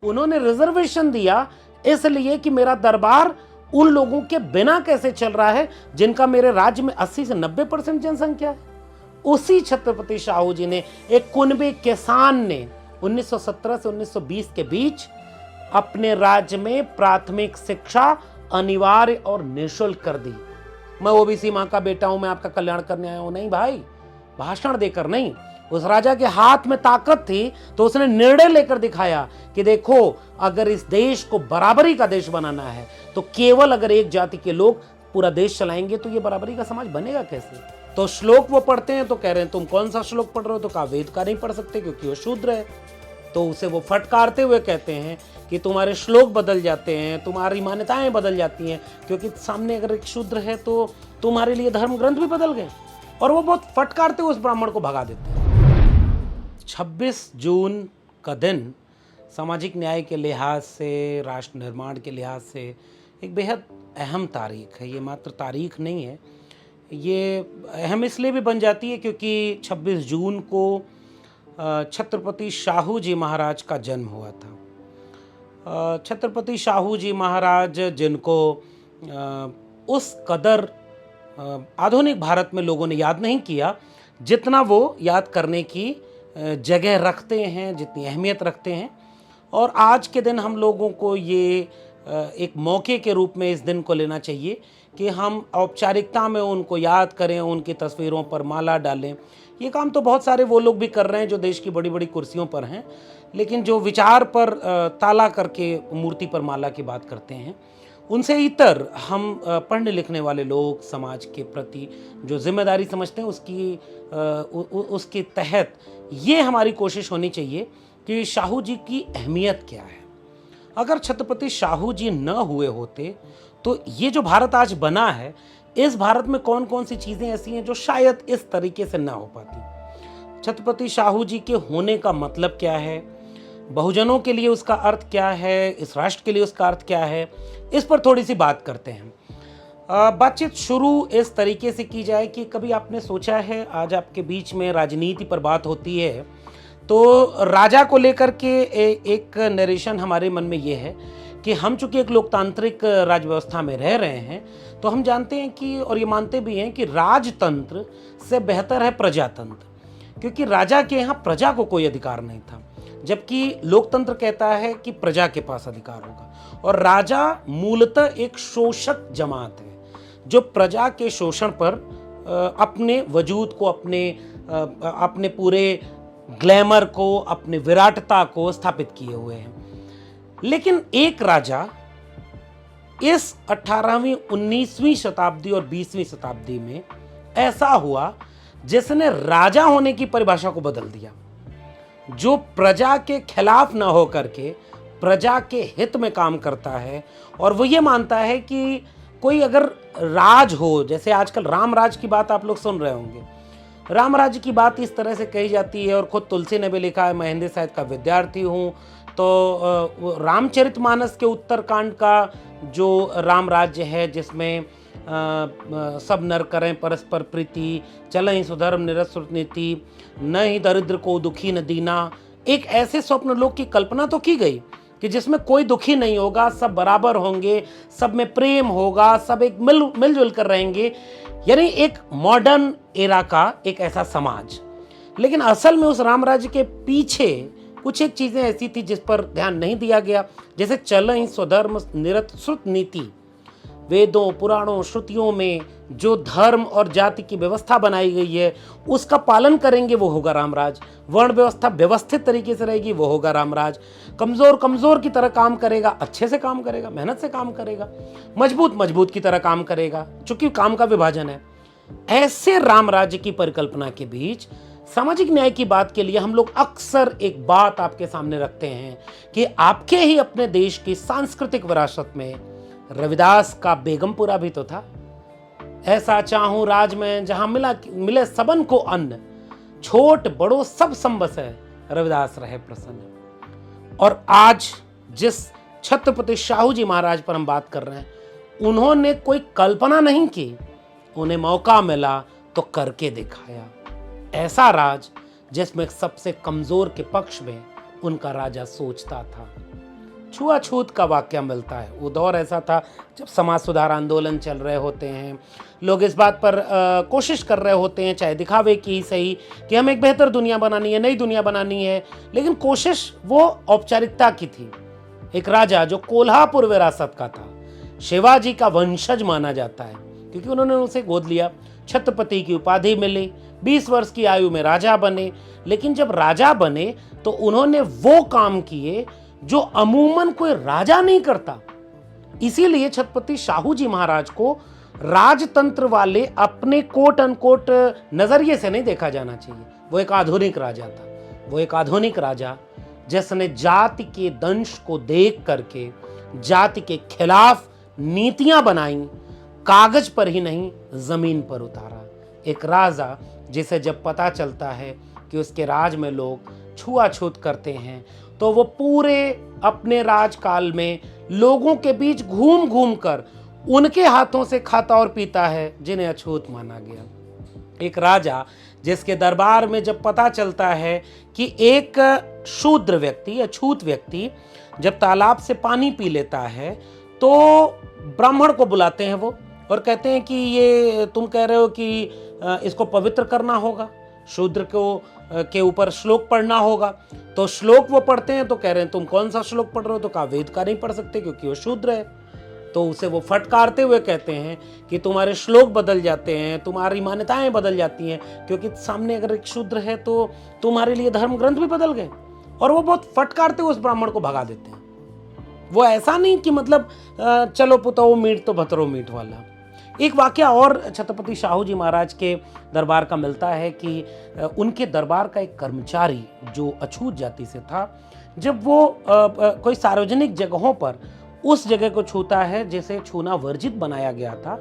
उन्होंने रिजर्वेशन दिया इसलिए कि मेरा दरबार उन लोगों के बिना कैसे चल रहा है जिनका मेरे राज्य में 80 से 90% जनसंख्या है। उसी छत्रपति शाहू जी ने, एक कुनबे किसान ने 1917 से 1920 के बीच अपने राज्य में प्राथमिक शिक्षा अनिवार्य और निःशुल्क कर दी। मैं ओबीसी मां का बेटा हूं, मैं आपका कल्याण करने आया हूं, नहीं भाई, भाषण देकर नहीं। उस राजा के हाथ में ताकत थी तो उसने निर्णय लेकर दिखाया कि देखो, अगर इस देश को बराबरी का देश बनाना है तो केवल अगर एक जाति के लोग पूरा देश चलाएंगे तो ये बराबरी का समाज बनेगा कैसे। तो श्लोक वो पढ़ते हैं तो कह रहे हैं तुम कौन सा श्लोक पढ़ रहे हो, तो कहा वेद का नहीं पढ़ सकते क्योंकि वो शूद्र है। तो उसे वो फटकारते हुए कहते हैं कि तुम्हारे श्लोक बदल जाते हैं, तुम्हारी मान्यताएं बदल जाती हैं, क्योंकि सामने अगर एक शूद्र है तो तुम्हारे लिए धर्म ग्रंथ भी बदल गए। और वो बहुत फटकारते हुए उस ब्राह्मण को भगा देते हैं। 26 जून का दिन सामाजिक न्याय के लिहाज से, राष्ट्र निर्माण के लिहाज से एक बेहद अहम तारीख है। ये मात्र तारीख नहीं है, ये अहम इसलिए भी बन जाती है क्योंकि 26 जून को छत्रपति शाहू जी महाराज का जन्म हुआ था। छत्रपति शाहू जी महाराज जिनको उस कदर आधुनिक भारत में लोगों ने याद नहीं किया जितना वो याद करने की जगह रखते हैं, जितनी अहमियत रखते हैं। और आज के दिन हम लोगों को ये एक मौके के रूप में इस दिन को लेना चाहिए कि हम औपचारिकता में उनको याद करें, उनकी तस्वीरों पर माला डालें। ये काम तो बहुत सारे वो लोग भी कर रहे हैं जो देश की बड़ी बड़ी कुर्सियों पर हैं, लेकिन जो विचार पर ताला करके मूर्ति पर माला की बात करते हैं, उनसे इतर हम पढ़ने लिखने वाले लोग समाज के प्रति जो जिम्मेदारी समझते हैं उसके तहत ये हमारी कोशिश होनी चाहिए कि शाहू जी की अहमियत क्या है। अगर छत्रपति शाहू जी न हुए होते तो ये जो भारत आज बना है, इस भारत में कौन कौन सी चीज़ें ऐसी हैं जो शायद इस तरीके से ना हो पाती। छत्रपति शाहू जी के होने का मतलब क्या है, बहुजनों के लिए उसका अर्थ क्या है, इस राष्ट्र के लिए उसका अर्थ क्या है, इस पर थोड़ी सी बात करते हैं। बातचीत शुरू इस तरीके से की जाए कि कभी आपने सोचा है, आज आपके बीच में राजनीति पर बात होती है तो राजा को लेकर के एक नरेशन हमारे मन में ये है कि हम चूंकि एक लोकतांत्रिक राज व्यवस्था में रह रहे हैं तो हम जानते हैं कि, और ये मानते भी हैं कि राजतंत्र से बेहतर है प्रजातंत्र, क्योंकि राजा के यहाँ प्रजा को कोई अधिकार नहीं था, जबकि लोकतंत्र कहता है कि प्रजा के पास अधिकार होगा। और राजा मूलतः एक शोषक जमात है जो प्रजा के शोषण पर अपने वजूद को, अपने पूरे ग्लैमर को, अपने विराटता को स्थापित किए हुए हैं। लेकिन एक राजा इस 18वीं 19वीं शताब्दी और 20वीं शताब्दी में ऐसा हुआ जिसने राजा होने की परिभाषा को बदल दिया, जो प्रजा के खिलाफ न होकर के प्रजा के हित में काम करता है। और वो ये मानता है कि कोई अगर राज हो, जैसे आजकल राम राज की बात आप लोग सुन रहे होंगे, राम राज्य की बात इस तरह से कही जाती है। और खुद तुलसी ने भी लिखा है, मैं हिंदी साहित्य का विद्यार्थी हूँ, तो रामचरितमानस के उत्तरकांड का जो राम राज्य है जिसमें सब नर करें परस्पर प्रीति, चलें सुधर्म निरस्व नीति, न ही दरिद्र को दुखी न दीना, एक ऐसे स्वप्न लोक की कल्पना तो की गई कि जिसमें कोई दुखी नहीं होगा, सब बराबर होंगे, सब में प्रेम होगा, सब एक मिलजुल कर रहेंगे, यानी एक मॉडर्न एरा का एक ऐसा समाज। लेकिन असल में उस राम राज्य के पीछे कुछ एक चीज़ें ऐसी थी जिस पर ध्यान नहीं दिया गया, जैसे चलें स्वधर्म निरस्व नीति। वेदों, पुराणों, श्रुतियों में जो धर्म और जाति की व्यवस्था बनाई गई है उसका पालन करेंगे, वो होगा रामराज। वर्ण व्यवस्था व्यवस्थित तरीके से रहेगी, वो होगा रामराज। कमजोर की तरह काम करेगा, अच्छे से काम करेगा, मेहनत से काम करेगा, मजबूत की तरह काम करेगा, चूंकि काम का विभाजन है। ऐसे राम राज्य की परिकल्पना के बीच सामाजिक न्याय की बात के लिए हम लोग अक्सर एक बात आपके सामने रखते हैं कि आपके ही अपने देश की सांस्कृतिक विरासत में रविदास का बेगमपुरा भी तो था। ऐसा चाहूं राज में जहां मिले सबन को अन्न, छोट बड़ो सब संबस है, रविदास रहे प्रसन्न। और आज जिस छत्रपति शाहू जी महाराज पर हम बात कर रहे हैं, उन्होंने कोई कल्पना नहीं की, उन्हें मौका मिला तो करके दिखाया। ऐसा राज जिसमें सबसे कमजोर के पक्ष में उनका राजा सोचता था। छुआछूत का वाक्य मिलता है। वो दौर ऐसा था जब समाज सुधार आंदोलन चल रहे होते हैं, लोग इस बात पर कोशिश कर रहे होते हैं, चाहे दिखावे की ही सही, कि हमें एक बेहतर दुनिया बनानी है, नई दुनिया बनानी है, लेकिन कोशिश वो औपचारिकता की थी। एक राजा जो कोल्हापुर विरासत का था, शिवाजी का वंशज माना जाता है, क्योंकि उन्होंने उसे गोद लिया, छत्रपति की उपाधि मिली, 20 वर्ष की आयु में राजा बने। लेकिन जब राजा बने तो उन्होंने वो काम किए जो अमूमन कोई राजा नहीं करता। इसीलिए छत्रपति शाहू जी महाराज को राजतंत्र वाले अपने कोट अनकोट नजरिए से नहीं देखा जाना चाहिए। वो एक आधुनिक राजा था। वो एक आधुनिक राजा जिसने जाति के दंश को देख करके जाति के खिलाफ नीतियां बनाई, कागज पर ही नहीं जमीन पर उतारा। एक राजा जिसे जब पता चलता है कि उसके राज में लोग छुआछूत करते हैं तो वो पूरे अपने राजकाल में लोगों के बीच घूम घूम कर उनके हाथों से खाता और पीता है जिन्हें अछूत माना गया। एक राजा जिसके दरबार में जब पता चलता है कि एक शूद्र व्यक्ति, अछूत व्यक्ति जब तालाब से पानी पी लेता है तो ब्राह्मण को बुलाते हैं वो और कहते हैं कि ये तुम कह रहे हो कि इसको पवित्र करना होगा, शूद्र को के ऊपर श्लोक पढ़ना होगा। तो श्लोक वो पढ़ते हैं तो कह रहे हैं तुम कौन सा श्लोक पढ़ रहे हो, तो कहा वेद का नहीं पढ़ सकते क्योंकि वो शूद्र है। तो उसे वो फटकारते हुए कहते हैं कि तुम्हारे श्लोक बदल जाते हैं, तुम्हारी मान्यताएं बदल जाती हैं, क्योंकि सामने अगर एक शूद्र है तो तुम्हारे लिए धर्म ग्रंथ भी बदल गए। और वो बहुत फटकारते हुए उस ब्राह्मण को भगा देते हैं। वो ऐसा नहीं कि मतलब चलो पुतो मीट तो भतरो मीट वाला। एक वाकया और छत्रपति शाहू जी महाराज के दरबार का मिलता है कि उनके दरबार का एक कर्मचारी जो अछूत जाति से था, जब वो कोई सार्वजनिक जगहों पर उस जगह को छूता है जिसे छूना वर्जित बनाया गया था,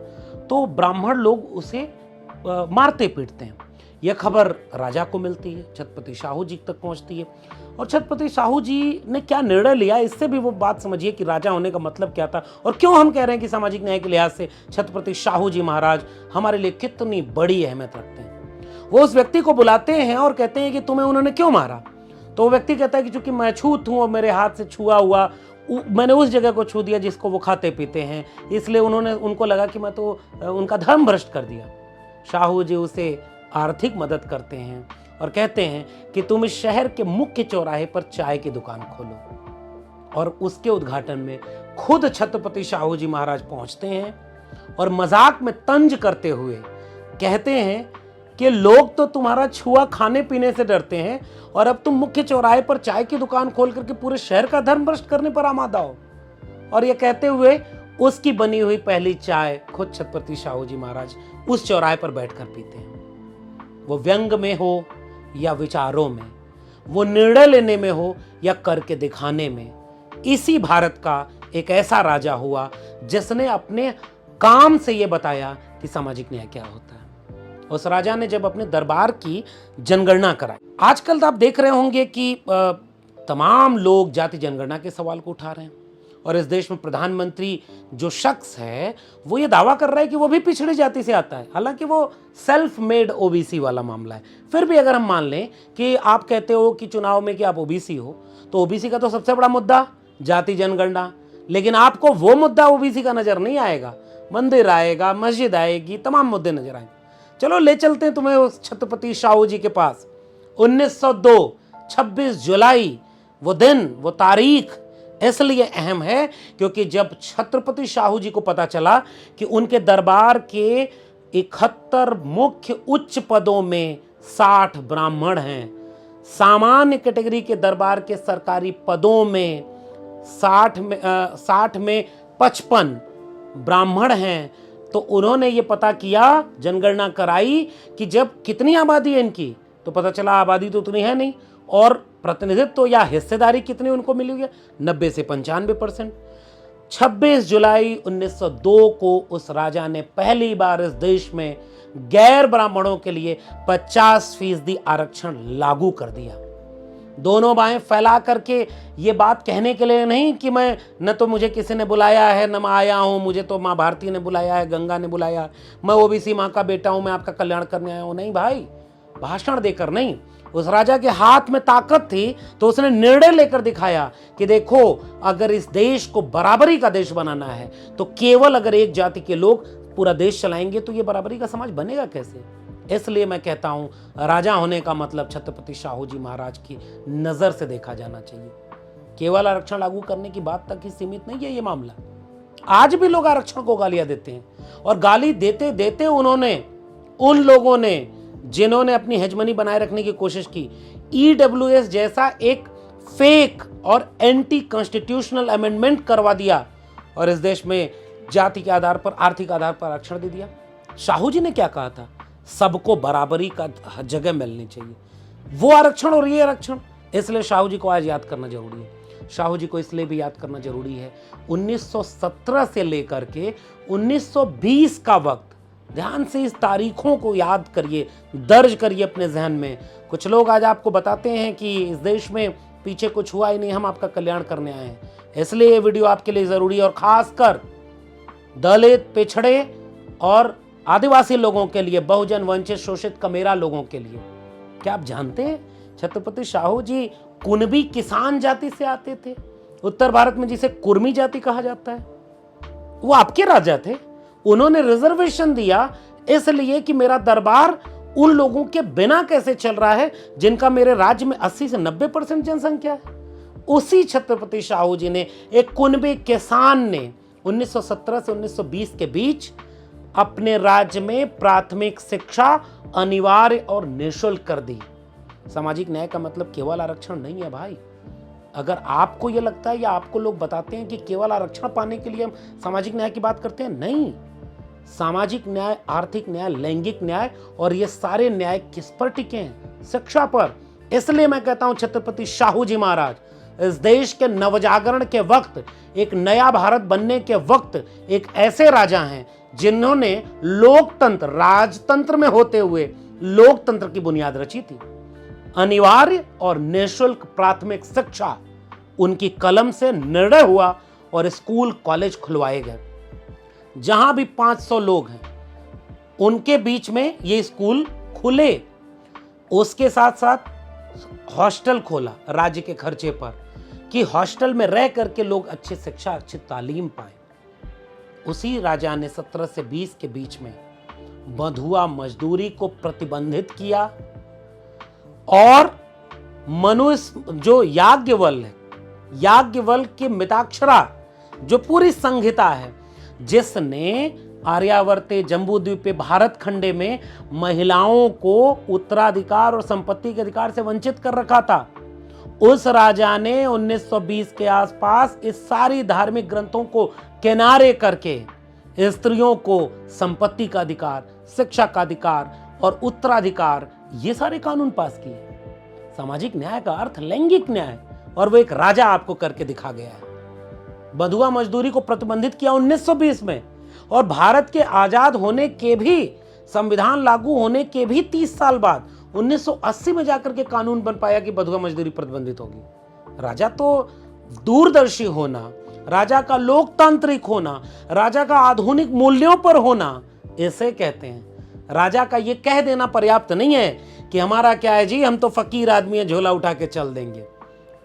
तो ब्राह्मण लोग उसे मारते पीटते हैं। यह खबर राजा को मिलती है, छत्रपति शाहू जी तक पहुंचती है। और छत्रपति शाहू जी ने क्या निर्णय लिया, इससे भी वो बात समझिए कि राजा होने का मतलब क्या था और क्यों हम कह रहे हैं कि सामाजिक न्याय के लिहाज से छत्रपति शाहू जी महाराज हमारे लिए कितनी बड़ी अहमियत रखते हैं। वो उस व्यक्ति को बुलाते हैं और कहते हैं कि तुम्हें उन्होंने क्यों मारा। तो वो व्यक्ति कहता है कि चूंकि मैं छूत हूं और मेरे हाथ से छुआ हुआ, मैंने उस जगह को छू दिया जिसको वो खाते पीते हैं, इसलिए उनको लगा कि मैं तो उनका धर्म भ्रष्ट कर दिया। शाहू जी उसे आर्थिक मदद करते हैं और कहते हैं कि तुम इस शहर के मुख्य चौराहे पर चाय की दुकान खोलो। और उसके उद्घाटन में खुद छत्रपति शाहू जी महाराज पहुंचते हैं और मजाक में तंज करते हुए कहते हैं कि लोग तो तुम्हारा छुआ खाने पीने से डरते हैं और अब तुम मुख्य चौराहे पर चाय की दुकान खोल करके पूरे शहर का धर्म भ्रष्ट करने पर आमादा हो। और यह कहते हुए उसकी बनी हुई पहली चाय खुद छत्रपति शाहू जी महाराज उस चौराहे पर बैठकर पीते हैं। वो व्यंग में हो या विचारों में, वो निर्णय लेने में हो या करके दिखाने में, इसी भारत का एक ऐसा राजा हुआ जिसने अपने काम से यह बताया कि सामाजिक न्याय क्या होता है। उस राजा ने जब अपने दरबार की जनगणना कराई, आजकल तो आप देख रहे होंगे कि तमाम लोग जाति जनगणना के सवाल को उठा रहे हैं और इस देश में प्रधानमंत्री जो शख्स है वो ये दावा कर रहा है कि वो भी पिछड़ी जाति से आता है, हालांकि वो सेल्फ मेड ओबीसी वाला मामला है। फिर भी अगर हम मान लें कि आप कहते हो कि चुनाव में कि आप ओबीसी हो, तो ओबीसी का तो सबसे बड़ा मुद्दा जाति जनगणना, लेकिन आपको वो मुद्दा ओबीसी का नजर नहीं आएगा। मंदिर आएगा, मस्जिद आएगी, तमाम मुद्दे नजर आएंगे। चलो ले चलते हैं तुम्हें उस छत्रपति शाहू जी के पास। 1902 26 जुलाई, वो दिन, वो तारीख इसलिए अहम है क्योंकि जब छत्रपति शाहू जी को पता चला कि उनके दरबार के 71 मुख्य उच्च पदों में 60 ब्राह्मण हैं, सामान्य कैटेगरी के दरबार के सरकारी पदों में 60 में 55 ब्राह्मण हैं, तो उन्होंने ये पता किया, जनगणना कराई कि जब कितनी आबादी है इनकी, तो पता चला आबादी तो उतनी है नहीं और प्रतिनिधित्व या हिस्सेदारी कितनी उनको मिली हुई है, 90 से 95%। 26 जुलाई 1902 को उस राजा ने पहली बार इस देश में गैर ब्राह्मणों के लिए 50% आरक्षण लागू कर दिया। दोनों बाहें फैला करके ये बात कहने के लिए नहीं कि मैं न तो मुझे किसी ने बुलाया है न मैं आया हूं, मुझे तो माँ भारती ने बुलाया है, गंगा ने बुलाया, मैं ओबीसी माँ का बेटा हूं, मैं आपका कल्याण करने आया हूं। नहीं भाई, भाषण देकर नहीं, उस राजा के हाथ में ताकत थी, तो उसने निर्णय लेकर दिखाया कि देखो, अगर इस देश को बराबरी का देश बनाना है तो केवल अगर एक जाति के लोग पूरा देश चलाएंगे तो ये बराबरी का समाज बनेगा कैसे। इसलिए मैं कहता हूं, राजा होने का मतलब छत्रपति शाहू जी महाराज की नजर से देखा जाना चाहिए। केवल आरक्षण लागू करने की बात तक ही सीमित नहीं है ये मामला। आज भी लोग आरक्षण को गालियां देते हैं, और गाली देते देते उन्होंने, उन लोगों ने जिन्होंने अपनी हेजमनी बनाए रखने की कोशिश की, ईडब्ल्यूएस जैसा एक फेक और एंटी कॉन्स्टिट्यूशनल अमेंडमेंट करवा दिया और इस देश में जाति के आधार पर, आर्थिक आधार पर आरक्षण दे दिया। शाहू जी ने क्या कहा था? सबको बराबरी का जगह मिलनी चाहिए, वो आरक्षण और ये आरक्षण। इसलिए शाहू जी को आज याद करना जरूरी है। शाहू जी को इसलिए भी याद करना जरूरी है, 1917 से लेकर के 1920 का वक्त, ध्यान से इस तारीखों को याद करिए, दर्ज करिए अपने जहन में। कुछ लोग आज आपको बताते हैं कि इस देश में पीछे कुछ हुआ ही नहीं, हम आपका कल्याण करने आए हैं। इसलिए ये वीडियो आपके लिए जरूरी है, और खासकर दलित, पिछड़े और आदिवासी लोगों के लिए, बहुजन, वंचित, शोषित, कमेरा लोगों के लिए। क्या आप जानते हैं छत्रपति शाहू जी कुणबी किसान जाति से आते थे, उत्तर भारत में जिसे कुर्मी जाति कहा जाता है। वो आपके राजा थे, उन्होंने रिजर्वेशन दिया इसलिए कि मेरा दरबार उन लोगों के बिना कैसे चल रहा है जिनका मेरे राज्य में 80 से 90% जनसंख्या है। उसी छत्रपति शाहू जी ने, एक कुणबी किसान ने 1917 से 1920 के बीच अपने राज्य में प्राथमिक शिक्षा अनिवार्य और निःशुल्क कर दी। सामाजिक न्याय का मतलब केवल आरक्षण नहीं है भाई। अगर आपको यह लगता है या आपको लोग बताते हैं कि केवल आरक्षण पाने के लिए हम सामाजिक न्याय की बात करते हैं, नहीं। सामाजिक न्याय, आर्थिक न्याय, लैंगिक न्याय, और ये सारे न्याय किस पर टिके हैं? शिक्षा पर। इसलिए मैं कहता हूं, छत्रपति शाहू जी महाराज इस देश के नवजागरण के वक्त, एक नया भारत बनने के वक्त एक ऐसे राजा हैं जिन्होंने लोकतंत्र, राजतंत्र में होते हुए लोकतंत्र की बुनियाद रची थी। अनिवार्य और निःशुल्क प्राथमिक शिक्षा उनकी कलम से निर्णय हुआ और स्कूल कॉलेज खुलवाए गए। जहां भी 500 लोग हैं उनके बीच में ये स्कूल खुले। उसके साथ साथ हॉस्टल खोला राज्य के खर्चे पर, कि हॉस्टल में रह करके लोग अच्छी शिक्षा, अच्छी तालीम पाए। उसी राजा ने 17 से 20 के बीच में बंधुआ मजदूरी को प्रतिबंधित किया, और जो याज्ञवल्क्य है, याज्ञवल्क्य की मिताक्षरा जो पूरी संहिता है, जिसने आर्यावर्ते, जम्बूद्वीपे, भारत खंडे में महिलाओं को उत्तराधिकार और संपत्ति के अधिकार से वंचित कर रखा था, उस राजा ने 1920 के आसपास इस सारी धार्मिक ग्रंथों को किनारे करके स्त्रियों को संपत्ति का अधिकार, शिक्षा का अधिकार और उत्तराधिकार, ये सारे कानून पास किए। सामाजिक न्याय का अर्थ लैंगिक न्याय, और वो एक राजा आपको करके दिखा गया है। बंधुआ मजदूरी को प्रतिबंधित किया 1920 में, और भारत के आजाद होने के भी, संविधान लागू होने के भी 30 साल बाद 1980 में जाकर के कानून बन पाया कि बंधुआ मजदूरी प्रतिबंधित होगी। राजा तो दूरदर्शी होना, राजा का लोकतांत्रिक होना, राजा का आधुनिक मूल्यों पर होना, इसे कहते हैं। राजा का ये कह देना पर्याप्त नहीं है कि हमारा क्या है जी, हम तो फकीर आदमी है, झोला उठा के चल देंगे।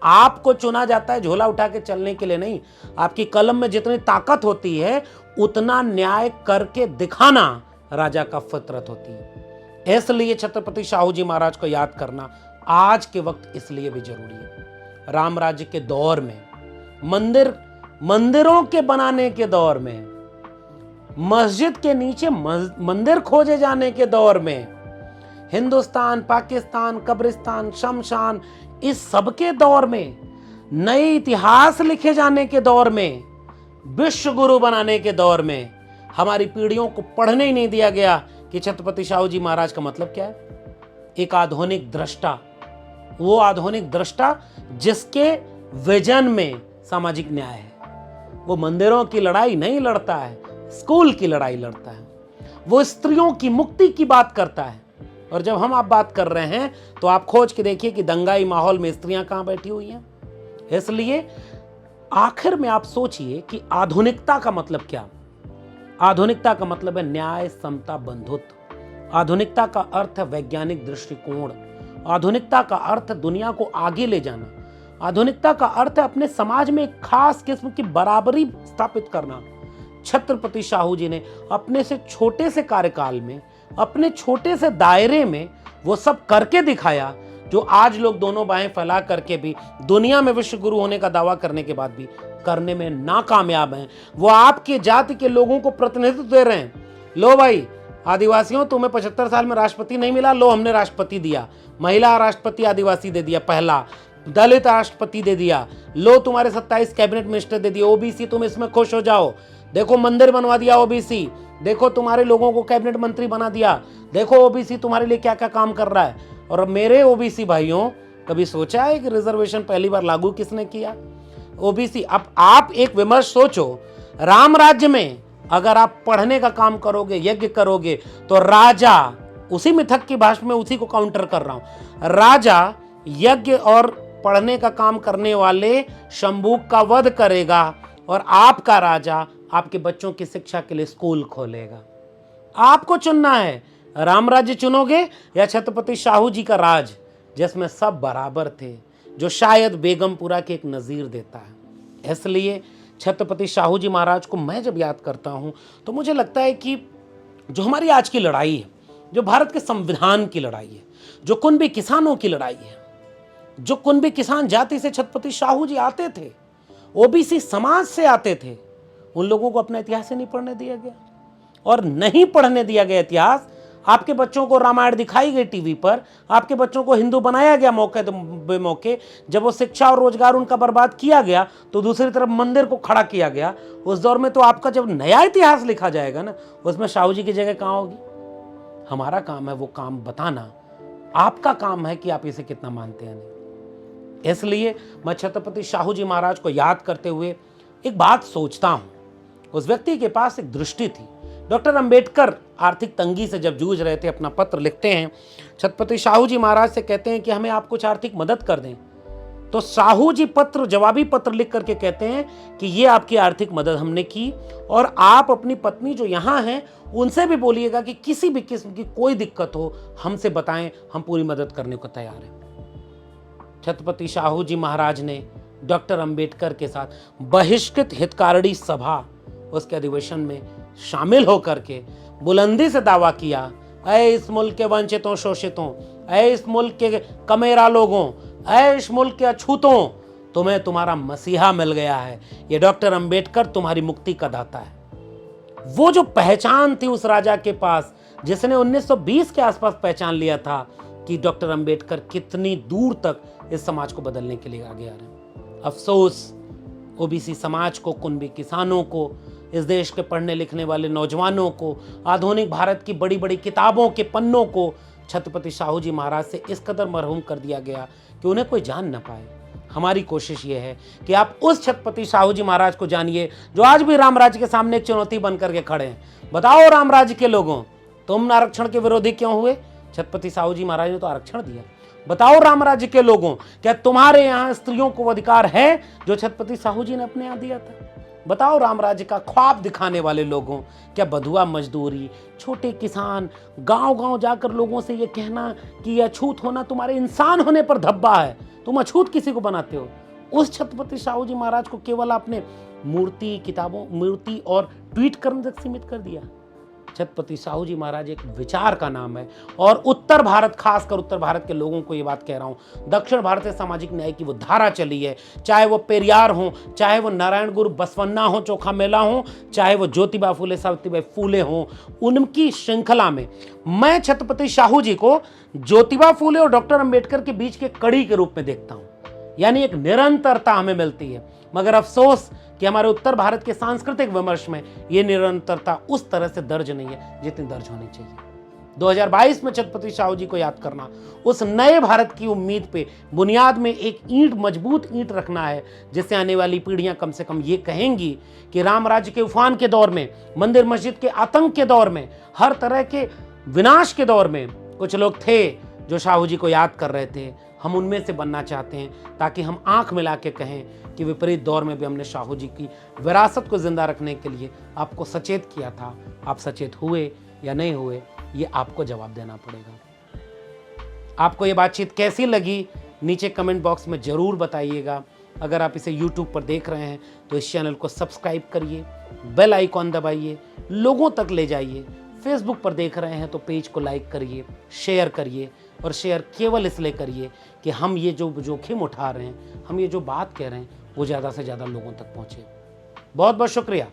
आपको चुना जाता है झोला उठा के चलने के लिए नहीं। आपकी कलम में जितनी ताकत होती है उतना न्याय करके दिखाना राजा का फितरत होती है। इसलिए छत्रपति शाहू जी महाराज को याद करना आज के वक्त इसलिए भी जरूरी है। राम राज्य के दौर में, मंदिरों के बनाने के दौर में, मस्जिद के नीचे मंदिर खोजे जाने के दौर में, हिंदुस्तान, पाकिस्तान, कब्रिस्तान, शमशान, इस सब के दौर में, नए इतिहास लिखे जाने के दौर में, विश्व गुरु बनाने के दौर में, हमारी पीढ़ियों को पढ़ने ही नहीं दिया गया कि छत्रपति शाहू जी महाराज का मतलब क्या है। एक आधुनिक दृष्टा, वो आधुनिक दृष्टा जिसके विजन में सामाजिक न्याय है। वो मंदिरों की लड़ाई नहीं लड़ता है, स्कूल की लड़ाई लड़ता है। वो स्त्रियों की मुक्ति की बात करता है। और जब हम आप बात कर रहे हैं तो आप खोज के देखिए कि दंगाई माहौल में स्त्रियां कहां बैठी हुई हैं। इसलिए आखिर में आप सोचिए कि आधुनिकता का मतलब क्या। आधुनिकता का मतलब है न्याय, समता, बंधुत्व। आधुनिकता का अर्थ है वैज्ञानिक दृष्टिकोण, आधुनिकता का अर्थ दुनिया को आगे ले जाना, आधुनिकता का अर्थ है अपने समाज में एक खास किस्म की बराबरी स्थापित करना। छत्रपति शाहू जी ने अपने से छोटे से कार्यकाल में, अपने छोटे से दायरे में वो सब करके दिखाया जो आज लोग दोनों बाहें फैला करके भी दुनिया में विश्व गुरु होने का दावा करने के बाद भी करने में नाकामयाब हैं। वो आपके जाति के लोगों को प्रतिनिधित्व दे रहे हैं। लो भाई आदिवासियों, तुम्हें 75 साल में राष्ट्रपति नहीं मिला, लो हमने राष्ट्रपति दिया, महिला राष्ट्रपति आदिवासी दे दिया, पहला दलित राष्ट्रपति दे दिया, लो तुम्हारे 27 कैबिनेट मिनिस्टर दे दिए, ओबीसी तुम इसमें खुश हो जाओ, देखो मंदिर बनवा दिया ओबीसी, देखो तुम्हारे लोगों को कैबिनेट मंत्री बना दिया, देखो ओबीसी तुम्हारे लिए क्या क्या काम कर रहा है। और मेरे ओबीसी भाइयों, कभी सोचा है कि रिजर्वेशन पहली बार लागू किसने किया? ओबीसी। अब आप एक विमर्श सोचो, राम राज्य में अगर आप पढ़ने का काम करोगे, यज्ञ करोगे, तो राजा, उसी मिथक की भाषा में उसी को काउंटर कर रहा हूं, राजा यज्ञ और पढ़ने का काम करने वाले शंभूक का वध करेगा और आपका राजा आपके बच्चों की शिक्षा के लिए स्कूल खोलेगा। आपको चुनना है, राम राज्य चुनोगे या छत्रपति शाहू जी का राज जिसमें सब बराबर थे, जो शायद बेगमपुरा के एक नज़ीर देता है। इसलिए छत्रपति शाहू जी महाराज को मैं जब याद करता हूं तो मुझे लगता है कि जो हमारी आज की लड़ाई है, जो भारत के संविधान की लड़ाई है, जो कुनबी किसानों की लड़ाई है, जो कुनबी किसान जाति से छत्रपति शाहू जी आते थे, ओबीसी समाज से आते थे, उन लोगों को अपना इतिहास ही नहीं पढ़ने दिया गया। और नहीं पढ़ने दिया गया इतिहास, आपके बच्चों को रामायण दिखाई गई टीवी पर, आपके बच्चों को हिंदू बनाया गया मौके बेमौके, जब वो शिक्षा और रोजगार उनका बर्बाद किया गया तो दूसरी तरफ मंदिर को खड़ा किया गया। उस दौर में तो आपका जब नया इतिहास लिखा जाएगा ना, उसमें शाहू जी की जगह कहाँ होगी? हमारा काम है वो काम बताना, आपका काम है कि आप इसे कितना मानते हैं नहीं। इसलिए मैं छत्रपति शाहू जी महाराज को याद करते हुए एक बात सोचता हूं, उस व्यक्ति के पास एक दृष्टि थी। डॉक्टर अंबेडकर आर्थिक तंगी से जब जूझ रहे थे, अपना पत्र लिखते हैं, छत्रपति शाहू जी महाराज से कहते हैं कि हमें आप कुछ आर्थिक मदद कर दें। तो शाहू जी जवाबी पत्र लिख करके कहते हैं कि ये आपकी आर्थिक मदद हमने की, और आप अपनी पत्नी जो यहाँ हैं उनसे भी बोलिएगा कि किसी भी किस्म की कोई दिक्कत हो हमसे बताएं, हम पूरी मदद करने को तैयार हैं। छत्रपति शाहू जी महाराज ने डॉक्टर अंबेडकर के साथ बहिष्कृत हितकारिणी सभा, उसके अधिवेशन में शामिल होकर के बुलंदी से दावा किया, ऐ इस मुल्क के वंचितों शोषितों, ऐ इस मुल्क के कमेरा लोगों, ऐ इस मुल्क के अछूतों, तुम्हें तुम्हारा मसीहा मिल गया है, ये डॉक्टर अंबेडकर तुम्हारी मुक्ति का दाता है। वो जो पहचान थी उस राजा के पास, जिसने 1920 के आसपास पहचान लिया था कि डॉक्टर अंबेडकर कितनी दूर तक इस समाज को बदलने के लिए आगे आ रहे हैं। अफसोस ओबीसी समाज को, कुनबी किसानों को, इस देश के पढ़ने लिखने वाले नौजवानों को, आधुनिक भारत की बड़ी बड़ी किताबों के पन्नों को छत्रपति शाहू जी महाराज से इस कदर मरहूम कर दिया गया कि उन्हें कोई जान न पाए। हमारी कोशिश ये है कि आप उस छत्रपति शाहू जी महाराज को जानिए जो आज भी राम राज्य के सामने एक चुनौती बन करके खड़े हैं। बताओ राम राज्य के लोगों, तुम आरक्षण के विरोधी क्यों हुए? छत्रपति शाहू जी महाराज ने तो आरक्षण दिया। बताओ राम राज्य के लोगों, क्या तुम्हारे यहाँ स्त्रियों को अधिकार है जो छत्रपति शाहू जी ने अपने यहाँ दिया था? बताओ राम राज्य का ख्वाब दिखाने वाले लोगों, क्या बधुआ मजदूरी, छोटे किसान, गांव-गांव जाकर लोगों से ये कहना कि ये अछूत होना तुम्हारे इंसान होने पर धब्बा है, तुम अछूत किसी को बनाते हो? उस छत्रपति शाहू जी महाराज को केवल आपने मूर्ति, किताबों, मूर्ति और ट्वीट करने तक सीमित कर दिया। छत्रपति शाहू जी महाराज एक विचार का नाम है, और उत्तर भारत, खासकर उत्तर भारत के लोगों को ये बात कह रहा हूं, दक्षिण भारत से सामाजिक न्याय की वो धारा चली है, चाहे वो पेरियार हो, चाहे वो नारायण गुरु बसवन्ना हो, चोखा मेला हो, चाहे वो ज्योतिबा फूले सावित्रीबाई फूले हो, उनकी श्रृंखला में मैं छत्रपति शाहू जी को ज्योतिबा फूले और डॉक्टर अंबेडकर के बीच के कड़ी के रूप में देखता हूं। यानी एक निरंतरता हमें मिलती है, मगर अफसोस कि हमारे उत्तर भारत के सांस्कृतिक विमर्श में यह निरंतरता उस तरह से दर्ज नहीं है जितनी दर्ज होनी चाहिए। 2022 में छत्रपति शाहू जी को याद करना, उस नए भारत की उम्मीद पे बुनियाद में एक ईंट, मजबूत ईंट रखना है, जिससे आने वाली पीढ़ियां कम से कम ये कहेंगी कि राम राज्य के उफान के दौर में, मंदिर मस्जिद के आतंक के दौर में, हर तरह के विनाश के दौर में कुछ लोग थे जो शाहू जी को याद कर रहे थे। हम उनमें से बनना चाहते हैं ताकि हम आंख मिला के कहें कि विपरीत दौर में भी हमने शाहू जी की विरासत को जिंदा रखने के लिए आपको सचेत किया था। आप सचेत हुए या नहीं हुए, ये आपको जवाब देना पड़ेगा। आपको ये बातचीत कैसी लगी नीचे कमेंट बॉक्स में ज़रूर बताइएगा। अगर आप इसे YouTube पर देख रहे हैं तो इस चैनल को सब्सक्राइब करिए, बेल आइकॉन दबाइए, लोगों तक ले जाइए। फेसबुक पर देख रहे हैं तो पेज को लाइक करिए, शेयर करिए, और शेयर केवल इसलिए करिए कि हम ये जो जोखिम उठा रहे हैं, हम ये जो बात कह रहे हैं, वो ज़्यादा से ज़्यादा लोगों तक पहुँचे। बहुत बहुत शुक्रिया।